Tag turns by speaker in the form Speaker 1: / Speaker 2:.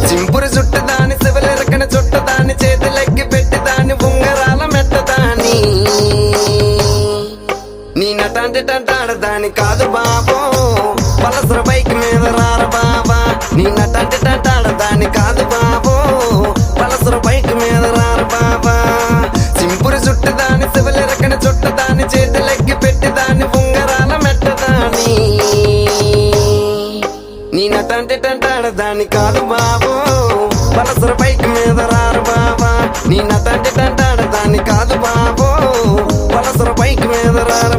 Speaker 1: సింపురు చుట్టదాని శివలెరకన చుట్టదాని చేతులెక్కి పెట్టిదాని ఉంగరాల మెట్టదాని నీ నటాంటి టంటాడదాని కాదు బాబో పలసర బైక్ మీద రార బాబా నీ నటాంటి టంటాడదాని కాదు బాబో పలసర బైక్ మీద రార బాబా సింపురు చుట్టదాని శివలెరకన చుట్టదాని చేతులెక్కి పెట్టిదాని ఉంగరాల మెట్టదాని నీ నటాంటి టంటాడదాని కాదు బాబో పలసర బైక్ మీద రారు బాబా నీ నటాంటి టంటాడదాని కాదు బాబో పలసర బైక్ మీద రారు